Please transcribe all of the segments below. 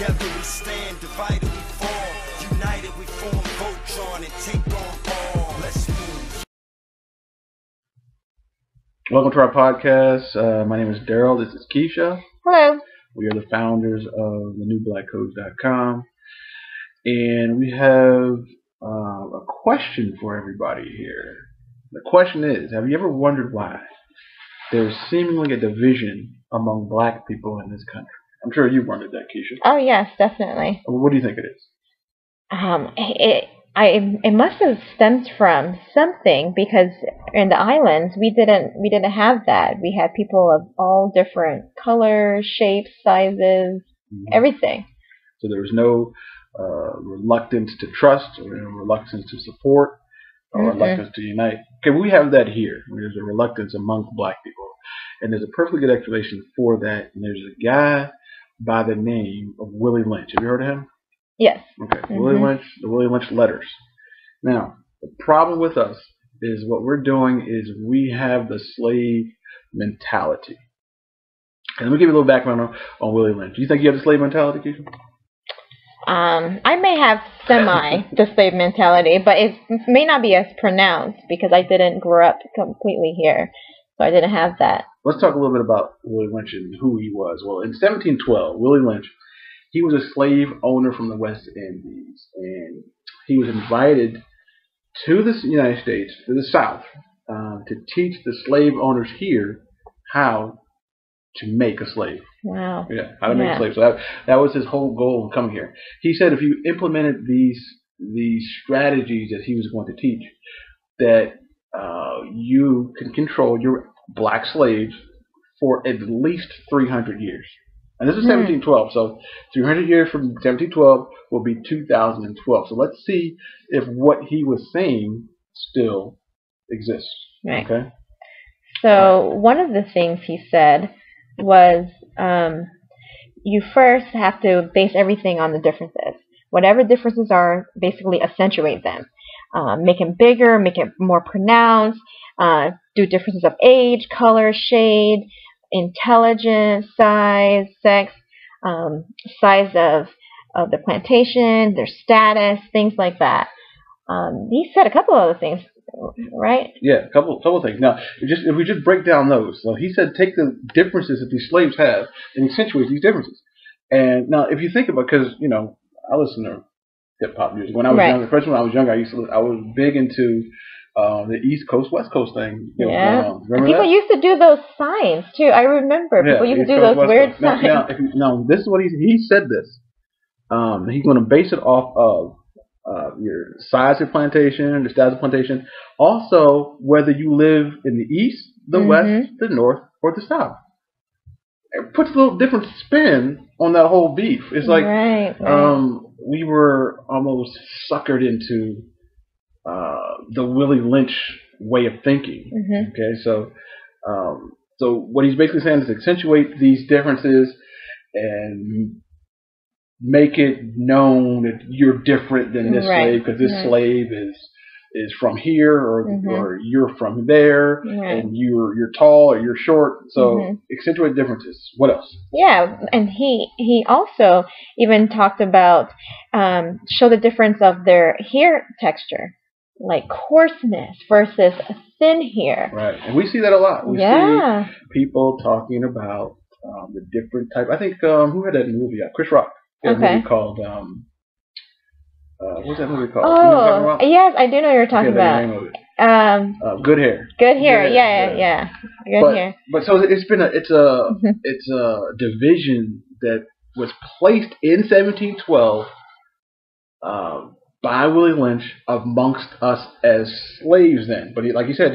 Together we stand, divided we fall. United we form Voltron and take on all. Let's move. Welcome to our podcast. My name is Daryl. This is Keisha. Hello. We are the founders of thenewblackcoach.com. And we have a question for everybody here. The question is, have you ever wondered why there's seemingly a division among black people in this country? I'm sure you've wondered that, Keisha. Oh yes, definitely. What do you think it is? It must have stemmed from something, because in the islands we didn't have that. We had people of all different colors, shapes, sizes, everything. So there was no reluctance to trust, or reluctance to support, or reluctance to unite. Okay, we have that here. There's a reluctance among black people, and there's a perfectly good explanation for that. And there's a guy by the name of Willie Lynch. Have you heard of him? Yes. Okay, Willie Lynch, the Willie Lynch letters. Now, the problem with us is what we're doing is we have the slave mentality. And let me give you a little background on Willie Lynch. Do you think you have the slave mentality, Keisha? I may have the slave mentality, but it may not be as pronounced because I didn't grow up completely here, so I didn't have that. Let's talk a little bit about Willie Lynch and who he was. Well, in 1712, Willie Lynch, he was a slave owner from the West Indies, and he was invited to the United States, to the South, to teach the slave owners here how to make a slave. Wow. Yeah, how to make a slave. So that was his whole goal of coming here. He said if you implemented these strategies that he was going to teach, that you can control your black slaves for at least 300 years. And this is 1712, so 300 years from 1712 will be 2012. So let's see if what he was saying still exists. Right. Okay. So one of the things he said was, you first have to base everything on the differences. Whatever differences are, basically accentuate them. Make them bigger, make it more pronounced, do differences of age, color, shade, intelligence, size, sex, size of the plantation, their status, things like that. He said a couple other things, right? Yeah, a couple of things. Now, if we just break down those, so he said take the differences that these slaves have and accentuate these differences. And now, if you think about, because I listen to hip hop music when I was younger. First, when I was younger, I was big into the East Coast, West Coast thing. Yeah. Remember people that? used to do those signs too. I remember people used to do those weird signs. Now, this is what he said. This he's going to base it off of your size of plantation, the status of plantation. Also, whether you live in the east, the west, the north, or the south. It puts a little different spin on that whole beef. It's like we were almost suckered into the Willie Lynch way of thinking. Okay, so what he's basically saying is accentuate these differences and make it known that you're different than this slave, because this slave is from here, or you're from there, and you're tall or you're short. So accentuate differences. What else? Yeah, and he also even talked about show the difference of their hair texture, like coarseness versus a thin hair. Right, and we see that a lot. We see people talking about the different type. I think who had that movie? Chris Rock. A movie called what's that movie called? Oh, yes, I do know what you're talking about. Good Hair. Good Hair. Yeah. Good Hair. But so it's a division that was placed in 1712 by Willie Lynch amongst us as slaves then. But like he said,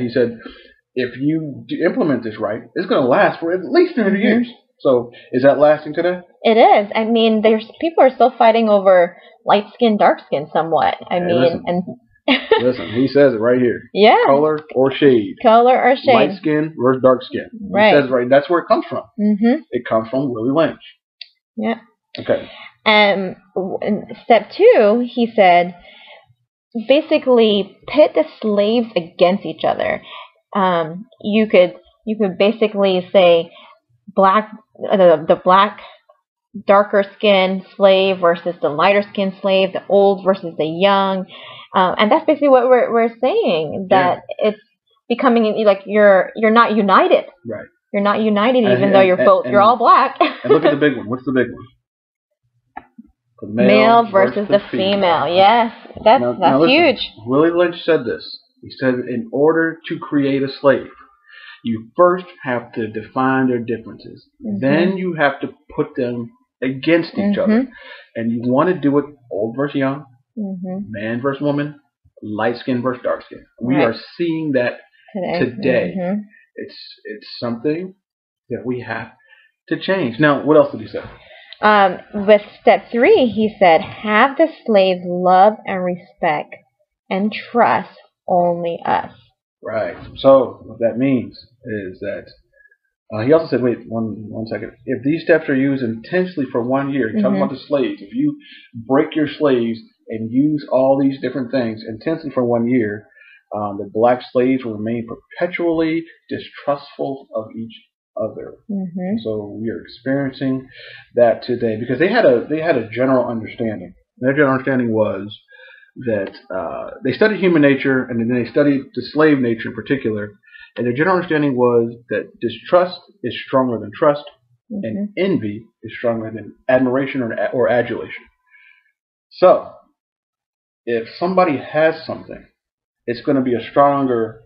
if you implement this right, it's going to last for at least 300 years. So is that lasting today? It is. I mean, people are still fighting over light skin, dark skin somewhat. Listen, he says it right here. Yeah. Color or shade. Color or shade. Light skin versus dark skin. Right. He says it right. That's where it comes from. It comes from Willie Lynch. Yeah. Okay. And step 2, he said, basically pit the slaves against each other. You could basically say the black darker skinned slave versus the lighter skinned slave, the old versus the young, and that's basically what we're saying, that it's becoming like you're not united. Right. You're not united, even though you're all black. And look at the big one. What's the big one? The male versus the female. Yes, that's listen, huge. Willie Lynch said this. He said, in order to create a slave, you first have to define their differences. Then you have to put them against each other. And you want to do it old versus young, man versus woman, light skin versus dark skin. We are seeing that today. It's something that we have to change. Now, what else did he say? With step 3, he said, have the slaves love and respect and trust only us. Right. So what that means is that he also said, wait, one second. If these steps are used intentionally for 1 year, talking about the slaves, if you break your slaves and use all these different things intensely for 1 year, the black slaves will remain perpetually distrustful of each other. So we are experiencing that today because they had a general understanding. Their general understanding was that they studied human nature and then they studied the slave nature in particular. And their general understanding was that distrust is stronger than trust, and envy is stronger than admiration or adulation. So if somebody has something, it's going to be stronger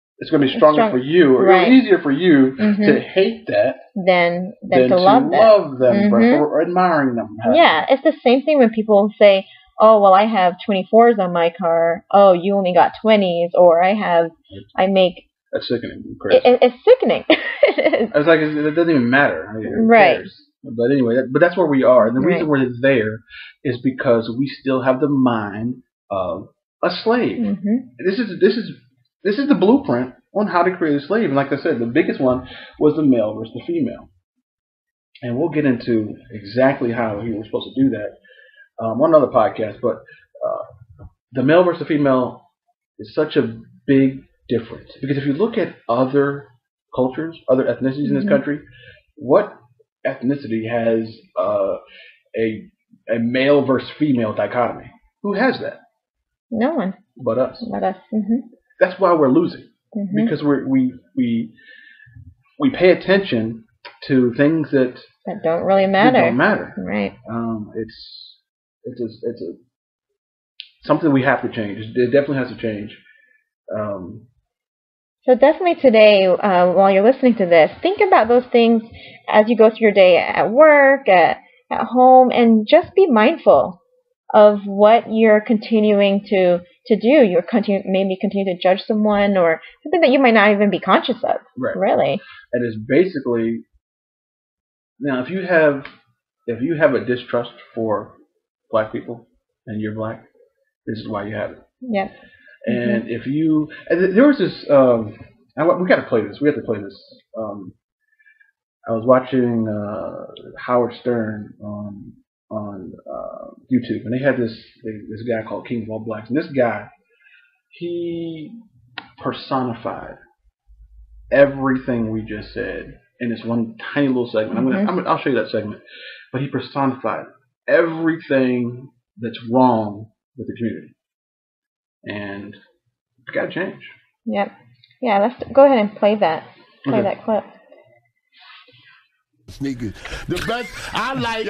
for you, or easier for you to hate that than to love them or admiring them. Yeah, it's the same thing when people say, oh, well, I have 24s on my car. Oh, you only got 20s. Or That's sickening. It's sickening. I was like, it doesn't even matter. I mean, who cares? But anyway, but that's where we are. And the reason we're there is because we still have the mind of a slave. This is the blueprint on how to create a slave. And like I said, the biggest one was the male versus the female. And we'll get into exactly how he was supposed to do that on another podcast. But the male versus the female is such a big difference. Because if you look at other cultures, other ethnicities in this country, what ethnicity has a male versus female dichotomy? Who has that? No one. But us. But us. That's why we're losing. Because we pay attention to things that don't really matter. Don't matter. Right. It's something we have to change. It definitely has to change. So definitely today, while you're listening to this, think about those things as you go through your day at work, at home, and just be mindful of what you're continuing to do. You're maybe continue to judge someone or something that you might not even be conscious of. Right. Really. And it's basically, now if you have a distrust for black people and you're black, this is why you have it. Yeah. And if you, there was this, we got to play this. We have to play this. I was watching Howard Stern on YouTube, and they had this guy called King of All Blacks, and this guy, he personified everything we just said in this one tiny little segment. I'll show you that segment, but he personified everything that's wrong with the community, and it's got to change. Yep. Yeah. Let's go ahead and play that. That clip. Sneakers. The best I like.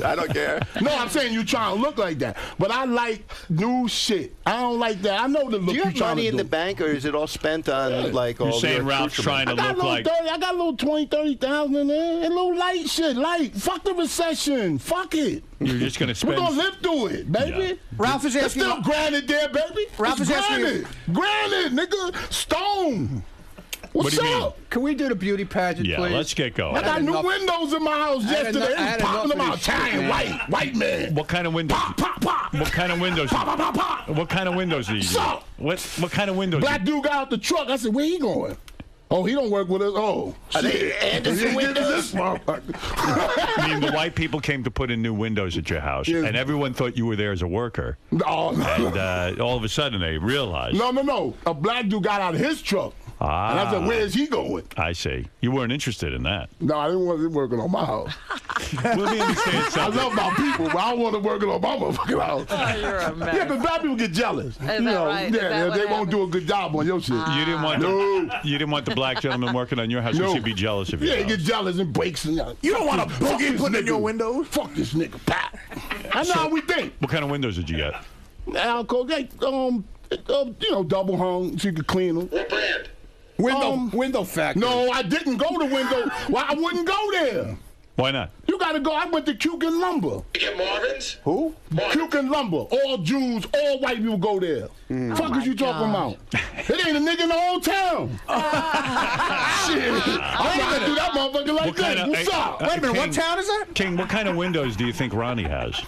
I don't care. No, I'm saying you trying to look like that, but I like new shit. I don't like that. I know the look. Do you have money in do. the bank, or is it all spent on like all? You're saying Ralph's trying to look like. I got a little 20,000-30,000 in there, and a little light shit. Light. Fuck the recession. Fuck it. You're just gonna spend. We're gonna live through it, baby. Yeah. Ralph is asking. It's still granted there, baby. Ralph is asking. Granted, nigga. Stone. What's up? Can we do the beauty pageant, please? Yeah, let's get going. I got new windows in my house yesterday. They was popping them out. Italian white man. What kind of windows? Pop. What kind of windows? Pop. What kind of windows are you doing? What kind of windows? Black dude got out the truck. I said, where he going? Oh, he don't work with us. Oh, shit. Anderson windows? I mean, the white people came to put in new windows at your house, and everyone thought you were there as a worker. Oh, no. And all of a sudden, they realized. No. A black dude got out of his truck. And I said, where's he going? I see. You weren't interested in that. No, I didn't want him working on my house. Let me understand I something. love my people, but I don't want him working on my motherfucking house. Oh, you're a mess. Yeah, because black people get jealous. Is that right? Is that Yeah, what they won't happened? do a good job on your shit. You didn't want you didn't want the black gentleman working on your house. No. You should be jealous of Yeah, your he get jealous and breaks and You don't want a boogie put in your windows? Fuck this nigga, pop. I know how we think. What kind of windows did you get? Alcohol, double hung so you could clean them. What brand? Window factory. No, I didn't go to window. Well, I wouldn't go there. Why not? You gotta go. I went to Cucan Lumber. You get Marvin's? Who? Cucan Lumber. All Jews, all white people go there. Fuck is you talking about? It ain't a nigga in the whole town. Shit. I'm gonna do that motherfucker like that. What's up? Wait a minute, King, what town is that? King, what kind of windows do you think Ronnie has?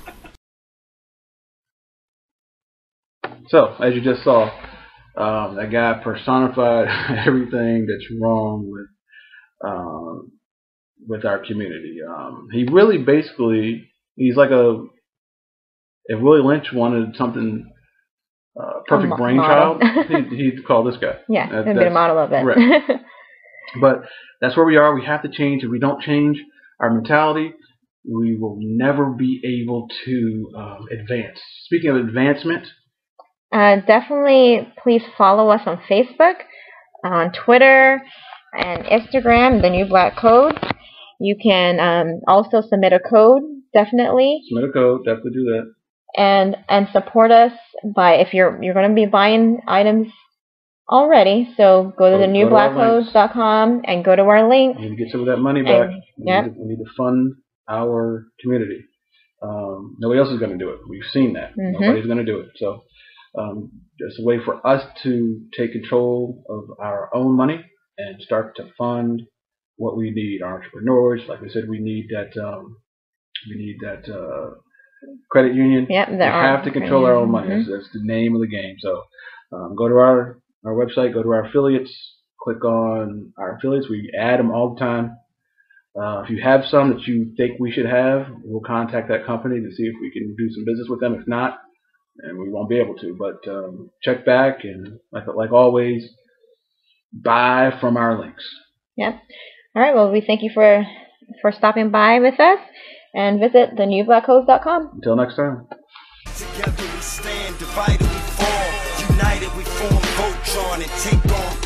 So, as you just saw, that guy personified everything that's wrong with our community. He really basically, he's like if Willie Lynch wanted something, perfect brainchild, he'd call this guy. Yeah, that'd be a model of it. Right. But that's where we are. We have to change. If we don't change our mentality, we will never be able to advance. Speaking of advancement, Definitely please follow us on Facebook, on Twitter, and Instagram, The New Black Code. You can also submit a code, definitely. submit a code, definitely do that. And support us by, if you're going to be buying items already, so go to thenewblackcodes.com and go to our link. We need to get some of that money back. We Yep. need to fund our community. Nobody else is going to do it. We've seen that. Nobody's going to do it. So just a way for us to take control of our own money and start to fund what we need. Our entrepreneurs, like I said, we need that credit union. Yep, we have to control our own money. That's the name of the game. So go to our website, go to our affiliates, click on our affiliates. We add them all the time. If you have some that you think we should have, we'll contact that company to see if we can do some business with them. If not, and we won't be able to. But check back, and like always, buy from our links. Yep. All right. Well, we thank you for stopping by with us, and visit thenewblackcodes.com. Until next time. Together we stand, divided we fall. United we form Voltron and take on